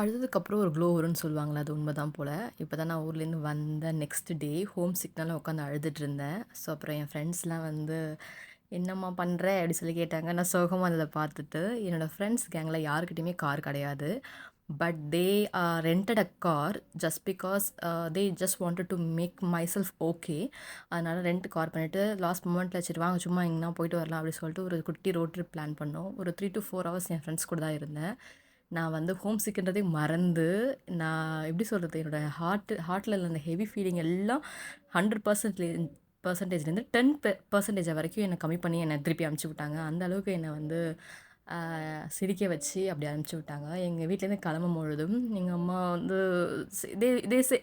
அழுததுக்கப்புறம் ஒரு க்ளோ வரும்னு சொல்லுவாங்கள்ல, அது உண்மைதான் போல. இப்போ தான் நான் ஊர்லேருந்து வந்த நெக்ஸ்ட் டே ஹோம் சிக்னால உட்காந்து அழுதுட்டுருந்தேன். ஸோ அப்புறம் என் ஃப்ரெண்ட்ஸ்லாம் வந்து, "என்னம்மா பண்ற?" அப்படி சொல்லி கேட்டாங்க. நான் சோகமா இருந்தத பார்த்துட்டு, என்னோடய ஃப்ரெண்ட்ஸ் கேங்கில யாருக்கிட்டயுமே கார் கிடையாது. But they rented a car just because they just wanted to make myself okay. அதனால ரெண்ட் கார் பண்ணிவிட்டு லாஸ்ட் மொமெண்ட்டில் சரி வாங்க சும்மா எங்கேனா போயிட்டு வரலாம் அப்படின்னு சொல்லிட்டு ஒரு குட்டி ரோட் ட்ரிப் பிளான் பண்ணோம். ஒரு 3 to 4 ஹவர்ஸ் என் ஃப்ரெண்ட்ஸ் கூட தான் இருந்தேன். நான் வந்து ஹோம் சிக்ன்றதே மறந்து, நான் எப்படி சொல்றது, என்னோட ஹார்ட்டில் இருந்த அந்த ஹெவி ஃபீலிங் எல்லாம் 100% பர்சன்டேஜ்லேருந்து 10% வரைக்கும் என்னை கம்மி பண்ணி என்னை திருப்பி அனுப்பிச்சி விட்டாங்க. அந்த அளவுக்கு என்னை வந்து சிரிக்க வச்சு அப்படி அனுப்பிச்சி விட்டாங்க. எங்கள் வீட்லேருந்து கிளம்பும்பொழுதும் எங்கள் அம்மா வந்து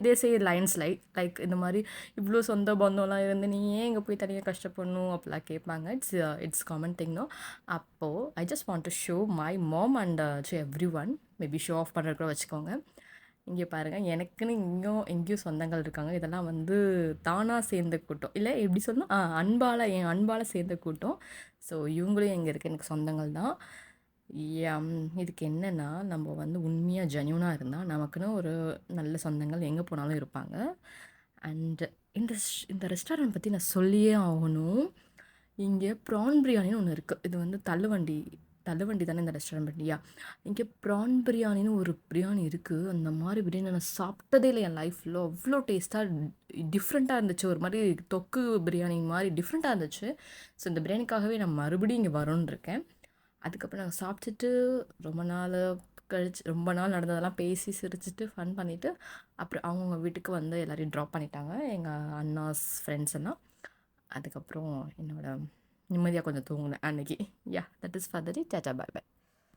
தே சே லைன்ஸ் லைக் இந்த மாதிரி இவ்வளோ சொந்த பந்தம்லாம் இருந்து நீ ஏன் இங்கே போய் தனியாக கஷ்டப்படணும் அப்படிலாம் கேட்பாங்க. It's common thing no. அப்போது I just want to show my mom and to everyone, maybe show off பண்ணுறது கூட வச்சுக்கோங்க. இங்கே பாருங்கள், எனக்குன்னு எங்கேயும் சொந்தங்கள் இருக்காங்க. இதெல்லாம் வந்து தானாக சேர்ந்த கூட்டம், இல்லை எப்படி சொல்லணும், என் அன்பால் சேர்ந்த கூட்டம். ஸோ இவங்களும் எங்கே இருக்குது எனக்கு சொந்தங்கள் தான். இதுக்கு என்னென்னா, நம்ம வந்து உண்மையாக ஜென்யூனாக இருந்தால் நமக்குன்னு ஒரு நல்ல சொந்தங்கள் எங்கே போனாலும் இருப்பாங்க. அண்ட் இந்த ரெஸ்டாரண்ட் பற்றி நான் சொல்லியே ஆகணும். இங்கே ப்ரான் பிரியாணின்னு ஒன்று இருக்குது. இது வந்து தள்ளுவண்டி தானே இந்த ரெஸ்டாரண்ட் பற்றியா. இங்கே ப்ரான் பிரியாணின்னு ஒரு பிரியாணி இருக்குது. அந்த மாதிரி பிரியாணி நான் சாப்பிட்டதே இல்லை என் லைஃப்பில். அவ்வளோ டேஸ்ட்டாக டிஃப்ரெண்ட்டாக இருந்துச்சு. ஒரு மாதிரி தொக்கு பிரியாணி மாதிரி டிஃப்ரெண்ட்டாக இருந்துச்சு. ஸோ இந்த பிரியாணிக்காகவே நான் மறுபடியும் இங்கே வரணுன்னு இருக்கேன். அதுக்கப்புறம் நாங்கள் சாப்பிட்டுட்டு ரொம்ப நாள் நடந்ததெல்லாம் பேசி சிரிச்சிட்டு ஃபன் பண்ணிவிட்டு அப்புறம் அவங்கவுங்க வீட்டுக்கு வந்து எல்லோரையும் ட்ராப் பண்ணிட்டாங்க எங்கள் அண்ணாஸ் ஃப்ரெண்ட்ஸ் எல்லாம். அதுக்கப்புறம் நிம்மதியாக கொஞ்சம் தூங்கினேன் அன்றைக்கி. That is for the day. Tata, bye bye.